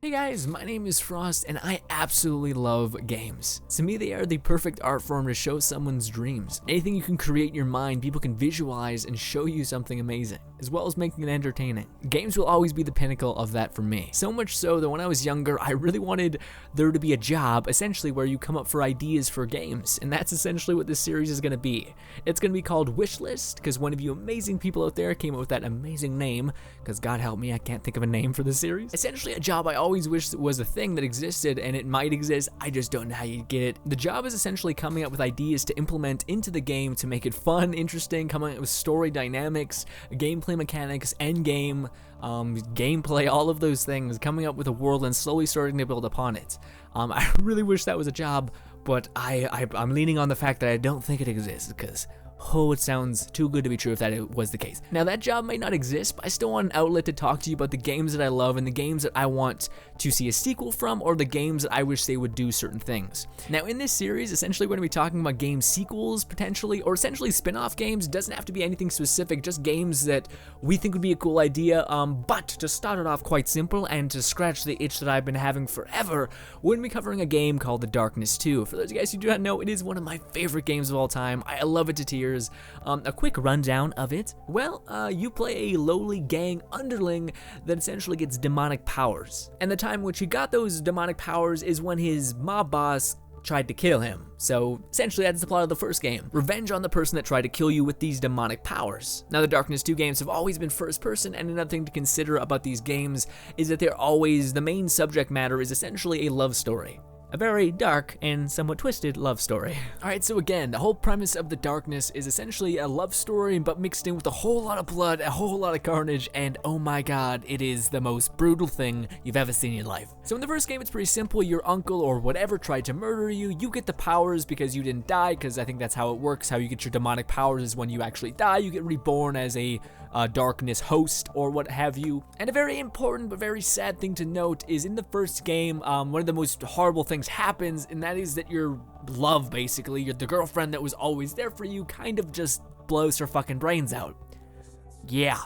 Hey guys, my name is Frost and I absolutely love games. To me, they are the perfect art form to show someone's dreams. Anything you can create in your mind, people can visualize and show you something amazing, as well as making it entertaining. Games will always be the pinnacle of that for me. So much so that when I was younger, I really wanted there to be a job, essentially, where you come up for ideas for games, and that's essentially what this series is going to be. It's going to be called WishList, because one of you amazing people out there came up with that amazing name, because God help me, I can't think of a name for the series. Essentially, a job I always wished was a thing that existed, and it might exist, I just don't know how you get it. The job is essentially coming up with ideas to implement into the game to make it fun, interesting, coming up with story dynamics, gameplay mechanics, endgame, gameplay, all of those things, coming up with a world and slowly starting to build upon it. I really wish that was a job, but I'm leaning on the fact that I don't think it exists, because it sounds too good to be true if that was the case. Now, that job might not exist, but I still want an outlet to talk to you about the games that I love and the games that I want to see a sequel from, or the games that I wish they would do certain things. Now, in this series, essentially we're going to be talking about game sequels, potentially, or essentially spin-off games. It doesn't have to be anything specific, just games that we think would be a cool idea, but to start it off quite simple and to scratch the itch that I've been having forever, we're going to be covering a game called The Darkness 2. For those of you guys who do not know, it is one of my favorite games of all time. I love it to tears. A quick rundown of it. Well, you play a lowly gang underling that essentially gets demonic powers. And the time in which he got those demonic powers is when his mob boss tried to kill him. So essentially that's the plot of the first game. Revenge on the person that tried to kill you with these demonic powers. Now, the Darkness 2 games have always been first person, and another thing to consider about these games is that the main subject matter is essentially a love story. A very dark and somewhat twisted love story. Alright, so again, the whole premise of The Darkness is essentially a love story, but mixed in with a whole lot of blood, a whole lot of carnage, and oh my god, it is the most brutal thing you've ever seen in your life. So in the first game, it's pretty simple. Your uncle or whatever tried to murder you. You get the powers because you didn't die, because I think that's how it works. How you get your demonic powers is when you actually die. You get reborn as a darkness host or what have you. And a very important but very sad thing to note is in the first game, one of the most horrible things happens, and that is that your love, basically, the girlfriend that was always there for you, kind of just blows her fucking brains out. Yeah.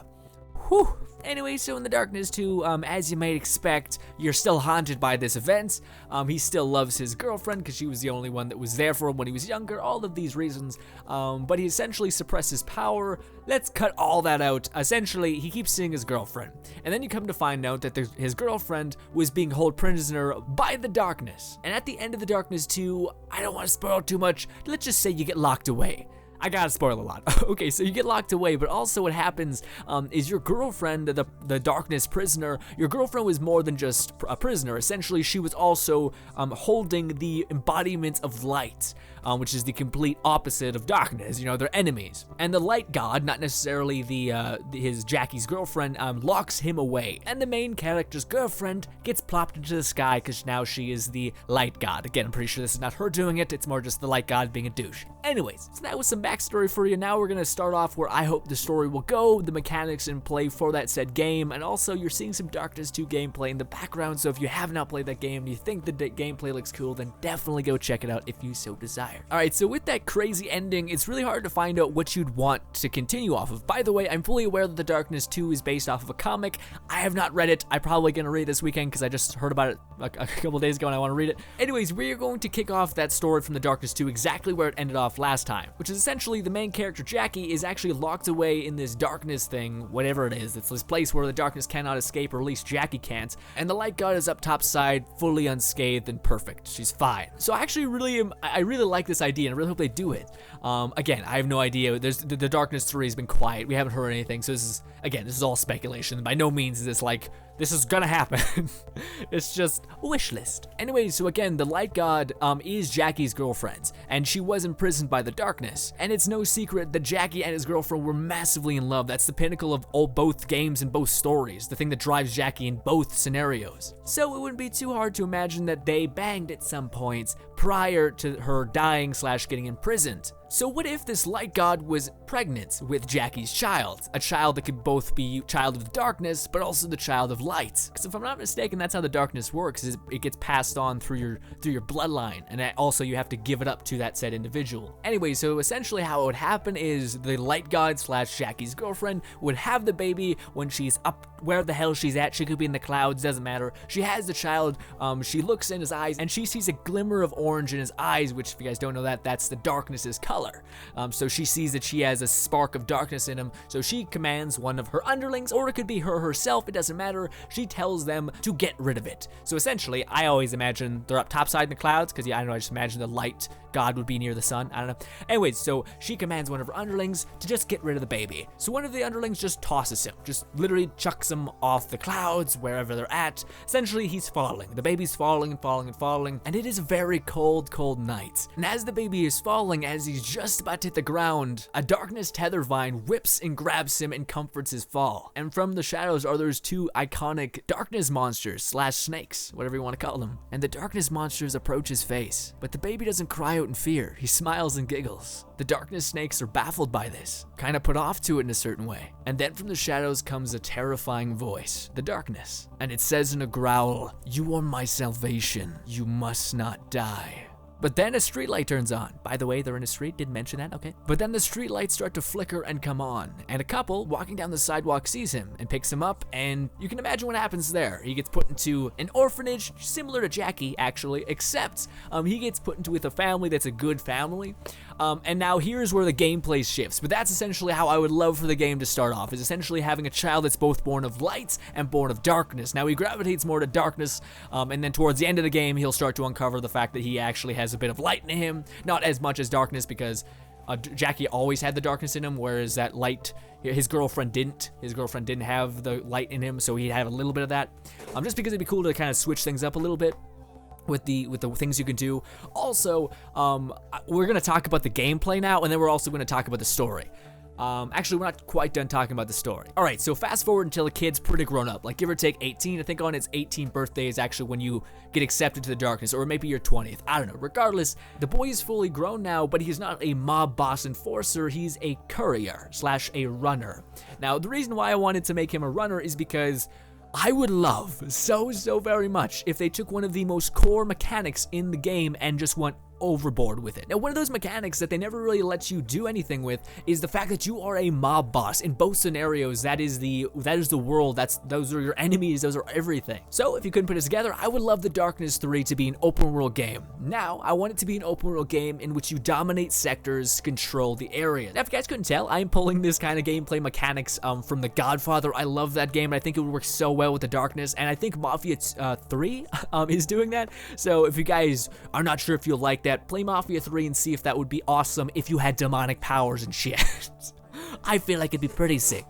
Whew. Anyway, so in The Darkness 2, as you might expect, you're still haunted by this event. He still loves his girlfriend because she was the only one that was there for him when he was younger, all of these reasons, but he essentially suppresses power. Let's cut all that out. Essentially, he keeps seeing his girlfriend, and then you come to find out that his girlfriend was being held prisoner by the Darkness. And at the end of The Darkness 2, I don't want to spoil too much, let's just say you get locked away. I gotta spoil a lot. Okay, so you get locked away, but also what happens is your girlfriend, the Darkness prisoner, your girlfriend was more than just a prisoner. Essentially, she was also holding the embodiment of light, which is the complete opposite of darkness. You know, they're enemies. And the light god, not necessarily his Jackie's girlfriend, locks him away. And the main character's girlfriend gets plopped into the sky because now she is the light god. Again, I'm pretty sure this is not her doing it. It's more just the light god being a douche. Anyways, so that was some backstory for you. Now we're going to start off where I hope the story will go, the mechanics in play for that said game, and also you're seeing some Darkness 2 gameplay in the background, so if you have not played that game and you think the gameplay looks cool, then definitely go check it out if you so desire. Alright, so with that crazy ending, it's really hard to find out what you'd want to continue off of. By the way, I'm fully aware that the Darkness 2 is based off of a comic. I have not read it. I'm probably going to read it this weekend because I just heard about it a couple days ago and I want to read it. Anyways, we're going to kick off that story from the Darkness 2 exactly where it ended off last time, which is essentially the main character Jackie is actually locked away in this darkness thing, whatever it is. It's this place where the darkness cannot escape, or at least Jackie can't, and the light god is up top side, fully unscathed and perfect. She's fine. So I really like this idea, and I really hope they do it. Again, I have no idea. The Darkness 3 has been quiet. We haven't heard anything, so this is all speculation. By no means is this like, this is gonna happen. It's just a wish list. Anyway, so again, the light god is Jackie's girlfriend, and she was imprisoned by the darkness. And it's no secret that Jackie and his girlfriend were massively in love. That's the pinnacle of both games and both stories, the thing that drives Jackie in both scenarios. So it wouldn't be too hard to imagine that they banged at some points prior to her dying / getting imprisoned. So what if this light god was pregnant with Jackie's child? A child that could both be child of the darkness, but also the child of light. Because if I'm not mistaken, that's how the darkness works, is it gets passed on through your bloodline, and also you have to give it up to that said individual. Anyway, so essentially how it would happen is the light god / Jackie's girlfriend would have the baby when she's up where the hell she's at. She could be in the clouds, doesn't matter. She has the child. She looks in his eyes and she sees a glimmer of orange in his eyes, which, if you guys don't know that, that's the darkness's color. So she sees that she has a spark of darkness in him. So she commands one of her underlings, or it could be her herself, it doesn't matter. She tells them to get rid of it. So essentially, I always imagine they're up topside in the clouds, because I don't know, I just imagine the light god would be near the sun. I don't know. Anyways, so she commands one of her underlings to just get rid of the baby. So one of the underlings just tosses him, just literally chucks him off the clouds, wherever they're at. Essentially, he's falling. The baby's falling and falling and falling, and it is a very cold, cold night. And as the baby is falling, as he's just about to hit the ground, a darkness tether vine whips and grabs him and comforts his fall. And from the shadows are those two iconic darkness monsters slash snakes, whatever you want to call them. And the darkness monsters approach his face, but the baby doesn't cry out in fear. He smiles and giggles. The darkness snakes are baffled by this, kind of put off to it in a certain way. And then from the shadows comes a terrifying voice, the darkness. And it says in a growl, "You are my salvation. You must not die." But then a street light turns on. By the way, they're in a street, didn't mention that, okay. But then the street lights start to flicker and come on, and a couple walking down the sidewalk sees him and picks him up, and you can imagine what happens there. He gets put into an orphanage, similar to Jackie, actually, except he gets put into with a family that's a good family. And now here's where the gameplay shifts, but that's essentially how I would love for the game to start off, is essentially having a child that's both born of light and born of darkness. Now he gravitates more to darkness, and then towards the end of the game, he'll start to uncover the fact that he actually has a bit of light in him, not as much as darkness, because Jackie always had the darkness in him, whereas that light, his girlfriend didn't. His girlfriend didn't have the light in him, so he'd have a little bit of that. Just because it'd be cool to kind of switch things up a little bit with the things you can do. Also, we're going to talk about the gameplay now, and then we're also going to talk about the story. Actually, we're not quite done talking about the story. All right, so fast forward until the kid's pretty grown up, like give or take 18. I think on its 18th birthday is actually when you get accepted to the darkness, or maybe your 20th. I don't know. Regardless, the boy is fully grown now, but he's not a mob boss enforcer. He's a courier slash a runner. Now, the reason why I wanted to make him a runner is because I would love so very much if they took one of the most core mechanics in the game and just went overboard with it. Now, one of those mechanics that they never really let you do anything with is the fact that you are a mob boss. In both scenarios, that is the world. Those are your enemies. Those are everything. So if you couldn't put it together, I would love the Darkness 3 to be an open world game. Now, I want it to be an open world game in which you dominate sectors, control the area. Now, if you guys couldn't tell, I am pulling this kind of gameplay mechanics from The Godfather. I love that game, and I think it would work so well with the Darkness, and I think Mafia 3 is doing that. So if you guys are not sure if you'll like that, play Mafia 3 and see if that would be awesome if you had demonic powers and shit. I feel like it'd be pretty sick.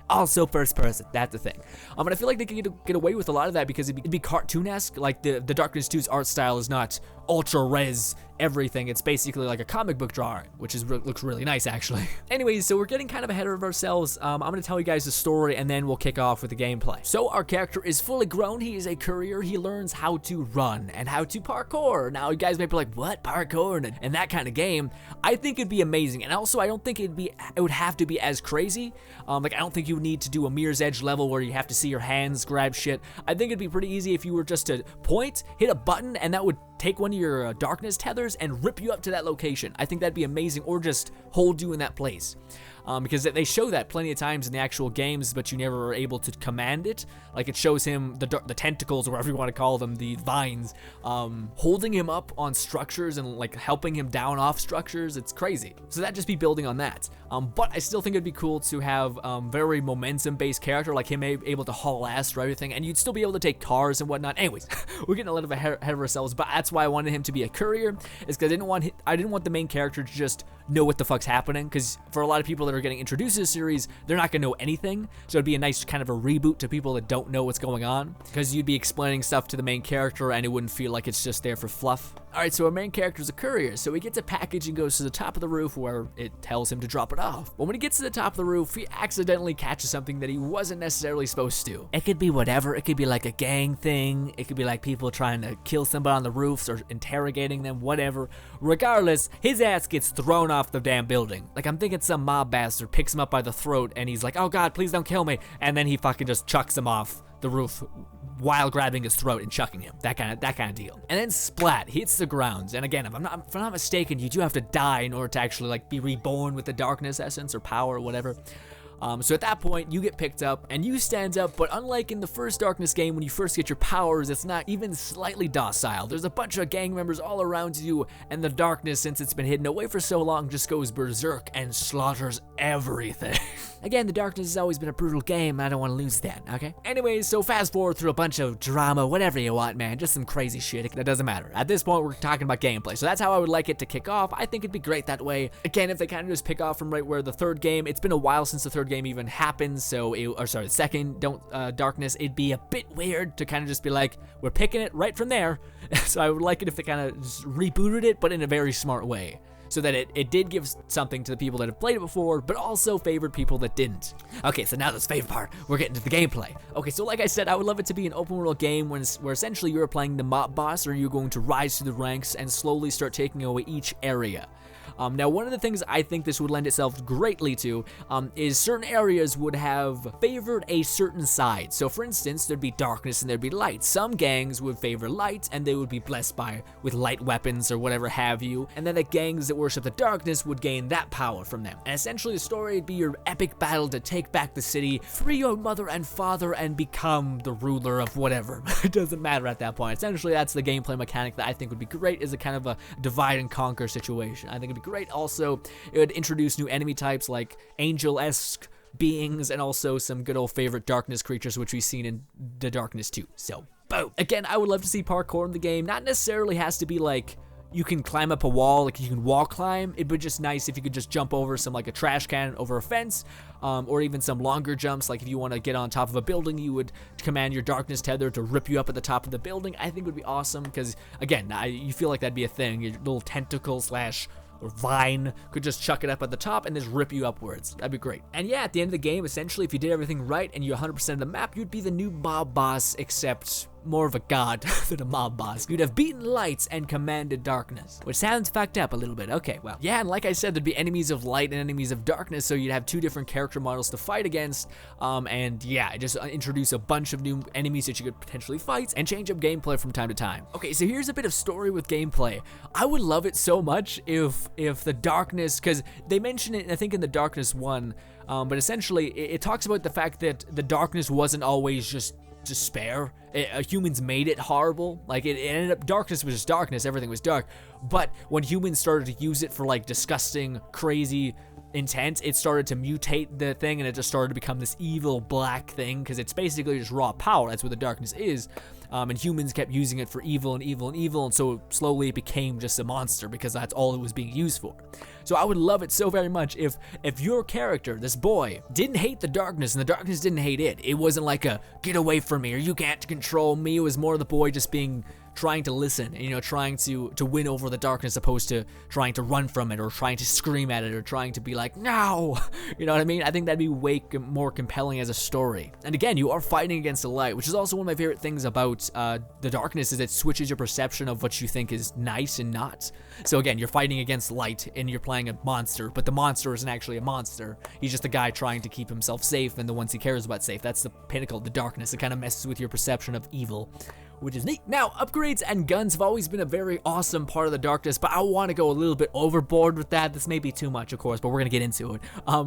Also first person, that's the thing. And I feel like they could get away with a lot of that because it'd be cartoon-esque. Like the Darkness 2's art style is not ultra res everything. It's basically like a comic book drawing, which looks really nice actually. Anyways, so we're getting kind of ahead of ourselves. I'm gonna tell you guys the story and then we'll kick off with the gameplay. So our character is fully grown. He is a courier. He learns how to run and how to parkour. Now you guys may be like, what, parkour and that kind of game? I think it'd be amazing. And also I don't think it would have to be as crazy. Like I don't think you would need to do a Mirror's Edge level where you have to see your hands grab shit. I think it'd be pretty easy if you were just to point, hit a button, and that would take one of your darkness tethers and rip you up to that location. I think that'd be amazing, or just hold you in that place. Because they show that plenty of times in the actual games, but you never are able to command it. Like it shows him the tentacles, or whatever you want to call them, the vines, holding him up on structures and like helping him down off structures. It's crazy. So that'd just be building on that. But I still think it'd be cool to have very momentum-based character, like him able to haul ass through everything, and you'd still be able to take cars and whatnot. Anyways, we're getting a little bit ahead of ourselves, but that's why I wanted him to be a courier, is because I didn't want the main character to just know what the fuck's happening, because for a lot of people that are getting introduced to the series, they're not gonna know anything. So it'd be a nice kind of a reboot to people that don't know what's going on, because you'd be explaining stuff to the main character and it wouldn't feel like it's just there for fluff. Alright, so our main character is a courier, so he gets a package and goes to the top of the roof where it tells him to drop it off. But when he gets to the top of the roof, he accidentally catches something that he wasn't necessarily supposed to. It could be whatever. It could be like a gang thing. It could be like people trying to kill somebody on the roofs or interrogating them, whatever. Regardless, his ass gets thrown off the damn building. Like, I'm thinking some mob bastard picks him up by the throat and he's like, oh god, please don't kill me. And then he fucking just chucks him off the roof while grabbing his throat and chucking him. That kind of deal. And then splat, hits the grounds. And again, if I'm not mistaken, you do have to die in order to actually like be reborn with the darkness essence or power or whatever. So at that point, you get picked up and you stand up, but unlike in the first Darkness game, when you first get your powers, it's not even slightly docile. There's a bunch of gang members all around you, and the Darkness, since it's been hidden away for so long, just goes berserk and slaughters everything. Again, the Darkness has always been a brutal game, and I don't want to lose that, okay? Anyways, so fast forward through a bunch of drama, whatever you want, man, just some crazy shit, that doesn't matter. At this point, we're talking about gameplay, so that's how I would like it to kick off. I think it'd be great that way. Again, if they kind of just pick off from right where the third game, it's been a while since the third game even happened, so, the second Darkness, it'd be a bit weird to kind of just be like, we're picking it right from there. So I would like it if they kind of just rebooted it, but in a very smart way, so that it did give something to the people that have played it before, but also favored people that didn't. Okay, so now this favorite part, we're getting to the gameplay. Okay, so like I said, I would love it to be an open world game where essentially you're playing the mob boss, or you're going to rise through the ranks and slowly start taking away each area. Now, one of the things I think this would lend itself greatly to is certain areas would have favored a certain side. So, for instance, there'd be darkness and there'd be light. Some gangs would favor light, and they would be blessed with light weapons or whatever have you. And then the gangs that worship the darkness would gain that power from them. And essentially, the story would be your epic battle to take back the city, free your mother and father, and become the ruler of whatever. It doesn't matter at that point. Essentially, that's the gameplay mechanic that I think would be great, is a kind of a divide and conquer situation. I think it'd be great. Also, it would introduce new enemy types like angel-esque beings, and also some good old favorite darkness creatures, which we've seen in the Darkness 2. So, boom. Again, I would love to see parkour in the game. Not necessarily has to be like you can climb up a wall, like you can wall climb. It'd be just nice if you could just jump over like a trash can over a fence, or even some longer jumps, like if you want to get on top of a building, you would command your darkness tether to rip you up at the top of the building. I think would be awesome, because again, you feel like that'd be a thing. Your little tentacle slash or vine could just chuck it up at the top and just rip you upwards. That'd be great. And yeah, at the end of the game, essentially, if you did everything right and you 100% of the map, you'd be the new mob boss, except more of a god than a mob boss. You'd have beaten lights and commanded darkness, which sounds fucked up a little bit. Okay, well, yeah, and like I said, there'd be enemies of light and enemies of darkness, so you'd have two different character models to fight against, and yeah, just introduce a bunch of new enemies that you could potentially fight, and change up gameplay from time to time. Okay, so here's a bit of story with gameplay. I would love it so much if the darkness, because they mention it, I think, in the Darkness 1, but essentially, it talks about the fact that the darkness wasn't always just despair. Humans made it horrible. Like, it ended up, darkness was just darkness, everything was dark. But when humans started to use it for like disgusting, crazy intent, it started to mutate the thing, and it just started to become this evil black thing, because it's basically just raw power. That's what the darkness is. And humans kept using it for evil and evil and evil, and so slowly it became just a monster, because that's all it was being used for. So I would love it so very much if your character, this boy, didn't hate the darkness, and the darkness didn't hate it. It wasn't like a, get away from me, or you can't control me. It was more the boy just trying to listen, and, trying to win over the darkness, opposed to trying to run from it, or trying to scream at it, or trying to be like, no, you know what I mean? I think that'd be way more compelling as a story. And again, you are fighting against the light, which is also one of my favorite things about the darkness, is it switches your perception of what you think is nice and not. So again, you're fighting against light, and you're playing a monster, but the monster isn't actually a monster. He's just a guy trying to keep himself safe, and the ones he cares about safe. That's the pinnacle of the darkness. It kind of messes with your perception of evil, which is neat. Now, upgrades and guns have always been a very awesome part of the darkness, but I want to go a little bit overboard with that. This may be too much, of course, but we're going to get into it.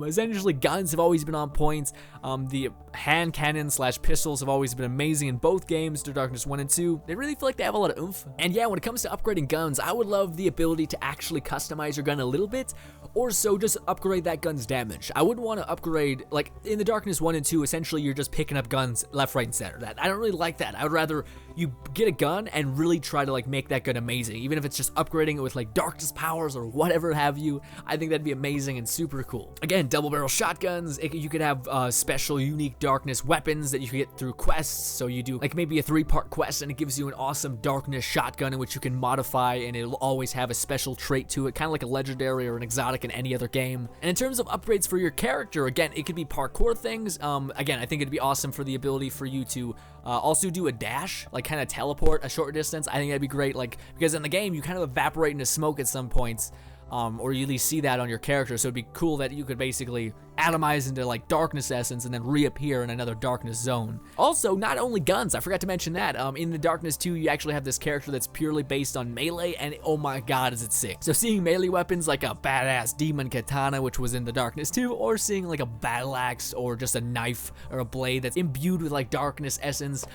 Essentially, guns have always been on point. The hand cannon / pistols have always been amazing in both games, The Darkness 1 and 2. They really feel like they have a lot of oomph. And yeah, when it comes to upgrading guns, I would love the ability to actually customize your gun a little bit, or so just upgrade that gun's damage. I wouldn't want to upgrade, like in The Darkness 1 and 2, essentially you're just picking up guns left, right, and center. I don't really like that. I would rather you get a gun and really try to like make that gun amazing, even if it's just upgrading it with like darkness powers or whatever have you. I think that'd be amazing and super cool. Again, double barrel shotguns. You could have special unique darkness weapons that you can get through quests. So you do like maybe a 3-part quest, and it gives you an awesome darkness shotgun in which you can modify, and it'll always have a special trait to it, kind of like a legendary or an exotic in any other game. And in terms of upgrades for your character, again, it could be parkour things. Again, I think it'd be awesome for the ability for you to also do a dash, like kind of teleport a short distance. I think that'd be great, like, because in the game you kind of evaporate into smoke at some points, or you at least see that on your character, so it'd be cool that you could basically atomize into like darkness essence and then reappear in another darkness zone. Also, not only guns, I forgot to mention that, in the Darkness 2, you actually have this character that's purely based on melee, and oh my god, is it sick. So seeing melee weapons like a badass demon katana, which was in the Darkness 2, or seeing like a battle axe or just a knife or a blade that's imbued with like darkness essence,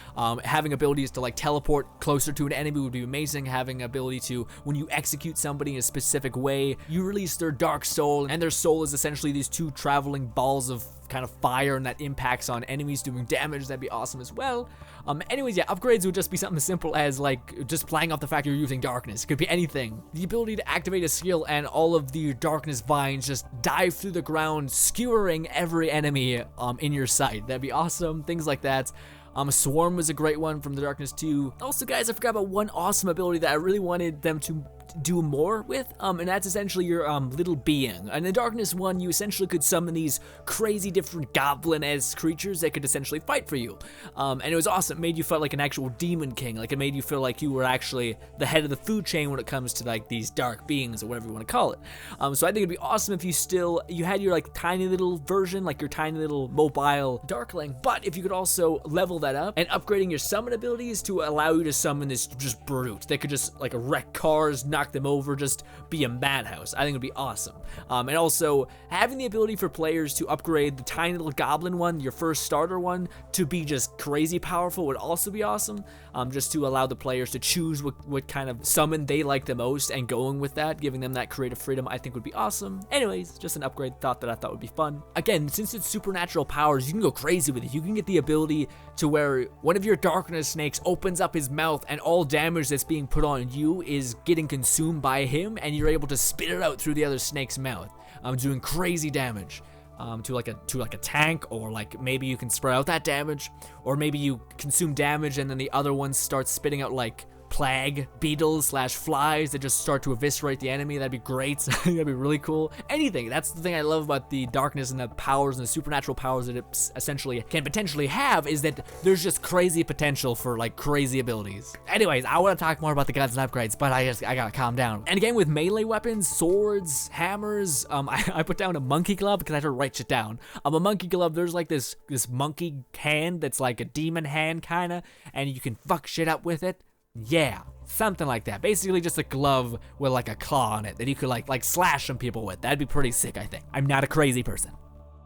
having abilities to like teleport closer to an enemy would be amazing. Having ability to, when you execute somebody in a specific way, you release their dark soul, and their soul is essentially these two traveling balls of kind of fire, and that impacts on enemies doing damage. That'd be awesome as well. Anyways, yeah, upgrades would just be something as simple as like just playing off the fact you're using darkness. It could be anything. The ability to activate a skill and all of the darkness vines just dive through the ground, skewering every enemy in your sight. That'd be awesome. Things like that. Swarm was a great one from the Darkness 2. Also, guys, I forgot about one awesome ability that I really wanted them to do more with, and that's essentially your little being. In the Darkness 1, you essentially could summon these crazy different goblin-esque creatures that could essentially fight for you, and it was awesome. It made you feel like an actual demon king. Like, it made you feel like you were actually the head of the food chain when it comes to like these dark beings or whatever you want to call it. So I think it'd be awesome if you had your like tiny little version, like your tiny little mobile darkling, but if you could also level that up and upgrading your summon abilities to allow you to summon this just brute that could just like wreck cars, knock them over, just be a madhouse. I think it'd be awesome. And also having the ability for players to upgrade the tiny little goblin one, your first starter one, to be just crazy powerful would also be awesome. Just to allow the players to choose what kind of summon they like the most and going with that, giving them that creative freedom, I think would be awesome. Anyways, just an upgrade thought that I thought would be fun. Again, since it's supernatural powers, you can go crazy with it. You can get the ability to where one of your darkness snakes opens up his mouth and all damage that's being put on you is getting consumed by him, and you're able to spit it out through the other snake's mouth, doing crazy damage. To like a tank, or like maybe you can spread out that damage, or maybe you consume damage and then the other one starts spitting out like plague beetles / flies that just start to eviscerate the enemy. That'd be great. That'd be really cool. Anything. That's the thing I love about the darkness and the powers and the supernatural powers that it essentially can potentially have, is that there's just crazy potential for like crazy abilities. Anyways, I want to talk more about the guns and upgrades, but I gotta calm down. And again, with melee weapons, swords, hammers, I put down a monkey glove because I had to write shit down. A monkey glove, there's like this monkey hand that's like a demon hand kinda, and you can fuck shit up with it. Yeah, something like that. Basically just a glove with like a claw on it that you could like slash some people with. That'd be pretty sick, I think. I'm not a crazy person,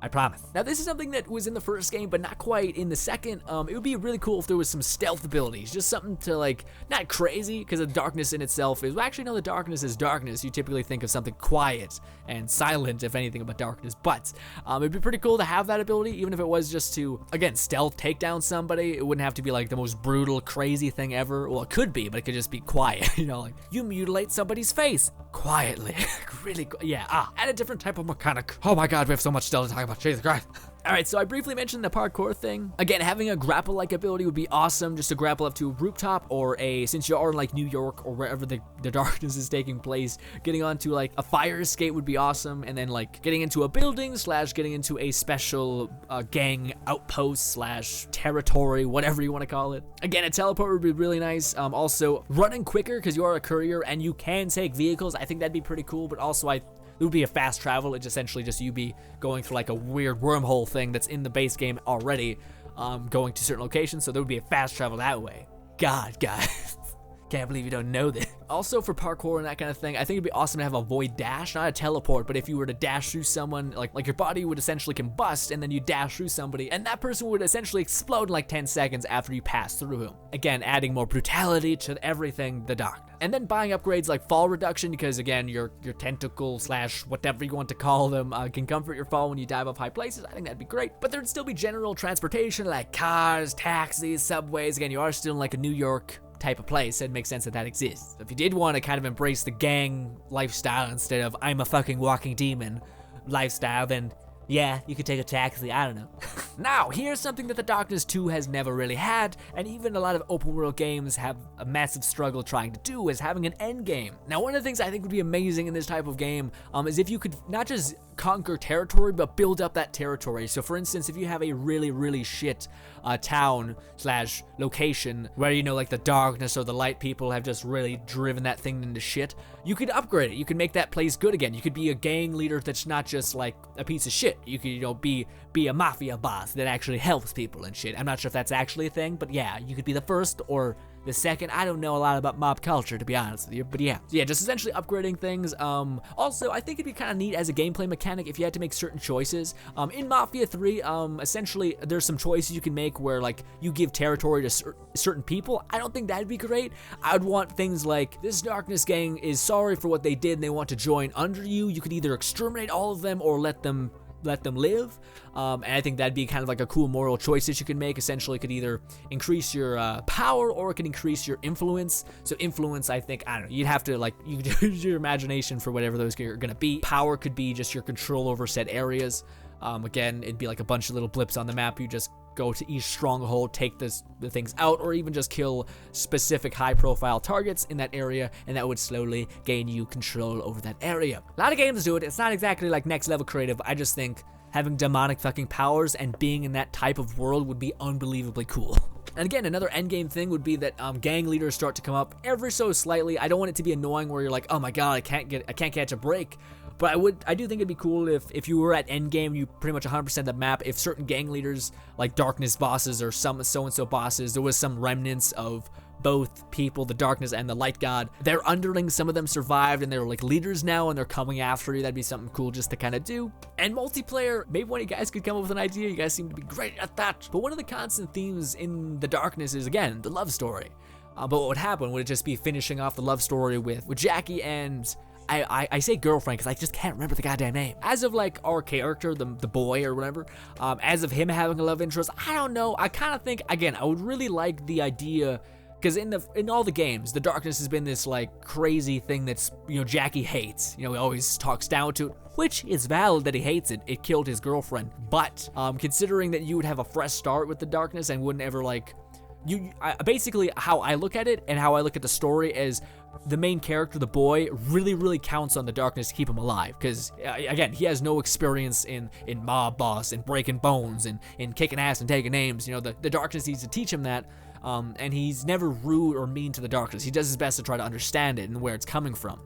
I promise. Now, this is something that was in the first game, but not quite in the second. It would be really cool if there was some stealth abilities, just something to like, not crazy, because the darkness in itself is, well, actually, no, the darkness is darkness. You typically think of something quiet and silent, if anything, about darkness, but it'd be pretty cool to have that ability, even if it was just to, again, stealth, take down somebody. It wouldn't have to be like the most brutal, crazy thing ever. Well, it could be, but it could just be quiet, you know, like, you mutilate somebody's face quietly. Really, yeah, add a different type of mechanic. Oh my god, we have so much stealth to talk about. Jesus Christ. Alright, so I briefly mentioned the parkour thing. Again, having a grapple-like ability would be awesome, just to grapple up to a rooftop, or since you are in like New York or wherever the darkness is taking place, getting onto like a fire escape would be awesome, and then like getting into a building / getting into a special gang outpost / territory, whatever you want to call it. Again, a teleport would be really nice. Also, running quicker because you are a courier and you can take vehicles. I think that'd be pretty cool, but also it would be a fast travel. It's essentially just you be going through like a weird wormhole thing that's in the base game already, going to certain locations, so there would be a fast travel that way. God, guys. Can't believe you don't know this. Also, for parkour and that kind of thing, I think it'd be awesome to have a void dash, not a teleport, but if you were to dash through someone, like your body would essentially combust, and then you dash through somebody, and that person would essentially explode in like 10 seconds after you pass through him. Again, adding more brutality to everything, the darkness. And then buying upgrades like fall reduction, because again, your tentacle / whatever you want to call them can comfort your fall when you dive off high places. I think that'd be great. But there'd still be general transportation like cars, taxis, subways. Again, you are still in like a New York type of place, so it makes sense that that exists. If you did want to kind of embrace the gang lifestyle instead of I'm a fucking walking demon lifestyle, then yeah, you could take a taxi. I don't know. Now, here's something that The Darkness 2 has never really had, and even a lot of open world games have a massive struggle trying to do, is having an end game. Now, one of the things I think would be amazing in this type of game is if you could not just conquer territory, but build up that territory. So for instance, if you have a really shit town slash location where, you know, like the darkness or the light people have just really driven that thing into shit, you could upgrade it. You could make that place good again. You could be a gang leader that's not just like a piece of shit. You could, you know, be a mafia boss that actually helps people and shit. I'm not sure if that's actually a thing, but yeah, you could be the first or the second. I don't know a lot about mob culture, to be honest with you, but yeah. So yeah, just essentially upgrading things. Also, I think it'd be kind of neat as a gameplay mechanic if you had to make certain choices. In Mafia 3, essentially, there's some choices you can make where, like, you give territory to certain people. I don't think that'd be great. I'd want things like, this Darkness gang is sorry for what they did and they want to join under you. You could either exterminate all of them or let them live, and I think that'd be kind of like a cool moral choice that you can make. Essentially, it could either increase your power or it can increase your influence. So influence, I think, I don't know, you'd have to, like, you could use your imagination for whatever those are gonna be. Power could be just your control over said areas. Again, it'd be like a bunch of little blips on the map. You just go to each stronghold, take the things out, or even just kill specific high-profile targets in that area, and that would slowly gain you control over that area. A lot of games do it. It's not exactly like next-level creative. I just think having demonic fucking powers and being in that type of world would be unbelievably cool. And again, another endgame thing would be that gang leaders start to come up ever so slightly. I don't want it to be annoying where you're like, oh my god, I can't catch a break. But I do think it'd be cool if you were at endgame, you pretty much 100% the map, if certain gang leaders, like darkness bosses or some so-and-so bosses, there was some remnants of both people, the darkness and the light god. Their underlings, some of them survived and they're like leaders now and they're coming after you. That'd be something cool just to kind of do. And multiplayer, maybe one of you guys could come up with an idea. You guys seem to be great at that. But one of the constant themes in the darkness is, again, the love story. But what would happen? Would it just be finishing off the love story with Jackie and I say girlfriend because I just can't remember the goddamn name. As of like our character, the boy or whatever, as of him having a love interest, I don't know. I kind of think, again, I would really like the idea, because in all the games, the darkness has been this like crazy thing that's, you know, Jackie hates. You know, he always talks down to it, which is valid that he hates it. It killed his girlfriend. But considering that you would have a fresh start with the darkness and wouldn't ever like, basically how I look at it and how I look at the story is the main character, the boy, really counts on the darkness to keep him alive, because again, he has no experience in mob boss and breaking bones and kicking ass and taking names. You know, the darkness needs to teach him that, and he's never rude or mean to the darkness. He does his best to try to understand it and where it's coming from.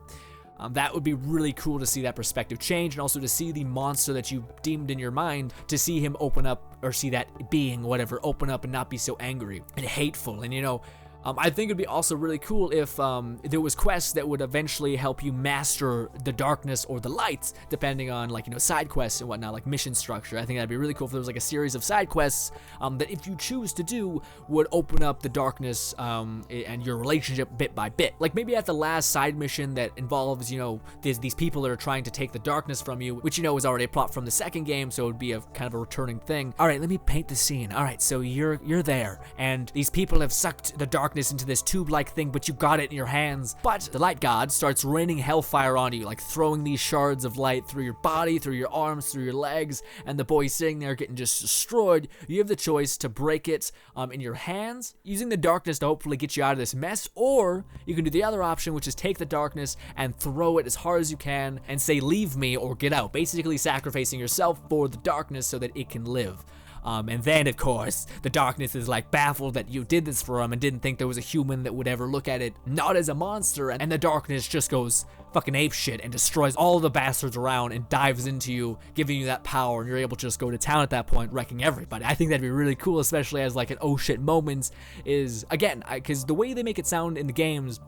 That would be really cool to see that perspective change, and also to see the monster that you deemed in your mind, to see him open up, or see that being, whatever, open up and not be so angry and hateful. And, you know, I think it'd be also really cool if there was quests that would eventually help you master the darkness or the light, depending on, like, you know, side quests and whatnot, like mission structure. I think that'd be really cool if there was like a series of side quests that, if you choose to do, would open up the darkness and your relationship bit by bit. Like maybe at the last side mission that involves, you know, these people that are trying to take the darkness from you, which, you know, is already a plot from the second game, so it would be a kind of a returning thing. All right, let me paint the scene. All right, so you're there, and these people have sucked the darkness into this tube-like thing, but you got it in your hands. But the light god starts raining hellfire on you, like throwing these shards of light through your body, through your arms, through your legs, and the boy's sitting there getting just destroyed. You have the choice to break it in your hands, using the darkness to hopefully get you out of this mess, or you can do the other option, which is take the darkness and throw it as hard as you can and say, leave me or get out, basically sacrificing yourself for the darkness so that it can live. And then, of course, the darkness is like baffled that you did this for him and didn't think there was a human that would ever look at it not as a monster, and the darkness just goes fucking apeshit and destroys all the bastards around and dives into you, giving you that power, and you're able to just go to town at that point, wrecking everybody. I think that'd be really cool, especially as like an oh shit moment is, again, because the way they make it sound in the games,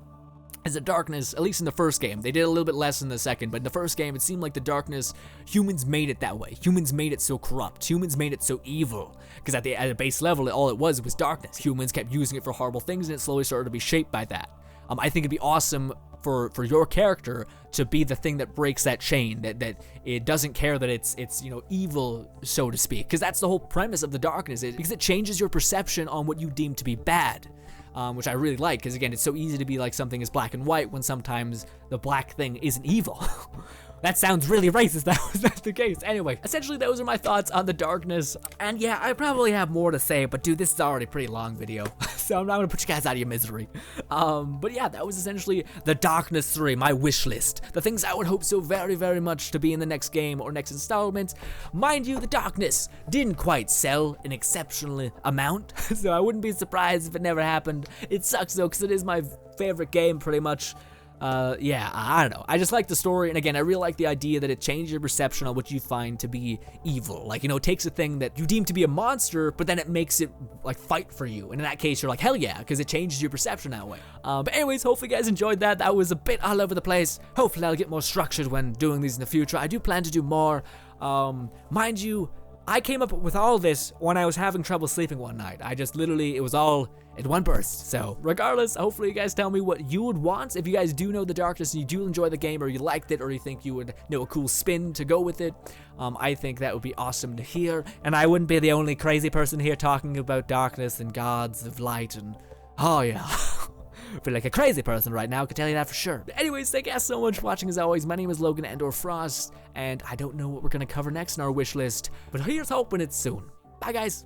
as the darkness, at least in the first game, they did a little bit less in the second, but in the first game, it seemed like the darkness, humans made it that way. Humans made it so corrupt. Humans made it so evil. Because at a base level, all it was darkness. Humans kept using it for horrible things, and it slowly started to be shaped by that. I think it'd be awesome for your character to be the thing that breaks that chain, that it doesn't care that it's you know, evil, so to speak. Because that's the whole premise of the darkness, because it changes your perception on what you deem to be bad. Which I really like, because again, it's so easy to be like something is black and white when sometimes the black thing isn't evil. That sounds really racist. That was not the case. Anyway, essentially those are my thoughts on the darkness. And yeah, I probably have more to say, but dude, this is already a pretty long video. So I'm not gonna put you guys out of your misery. But yeah, that was essentially the Darkness 3, my wish list. The things I would hope so very, very much to be in the next game or next installment. Mind you, the Darkness didn't quite sell an exceptional amount, so I wouldn't be surprised if it never happened. It sucks though, because it is my favorite game pretty much. Yeah, I don't know. I just like the story, and again, I really like the idea that it changes your perception on what you find to be evil. Like, you know, it takes a thing that you deem to be a monster, but then it makes it, like, fight for you. And in that case, you're like, hell yeah, because it changes your perception that way. But anyways, hopefully you guys enjoyed that. That was a bit all over the place. Hopefully I'll get more structured when doing these in the future. I do plan to do more. Mind you, I came up with all this when I was having trouble sleeping one night. I just literally, it was all in one burst. So regardless, hopefully you guys tell me what you would want. If you guys do know the Darkness and you do enjoy the game, or you liked it, or you think you would know a cool spin to go with it, I think that would be awesome to hear. And I wouldn't be the only crazy person here talking about darkness and gods of light and, oh yeah. I feel like a crazy person right now, I can tell you that for sure. But anyways, thank you guys so much for watching as always. My name is Logan and/or Frost, and I don't know what we're gonna cover next in our wish list, but here's hoping it's soon. Bye guys.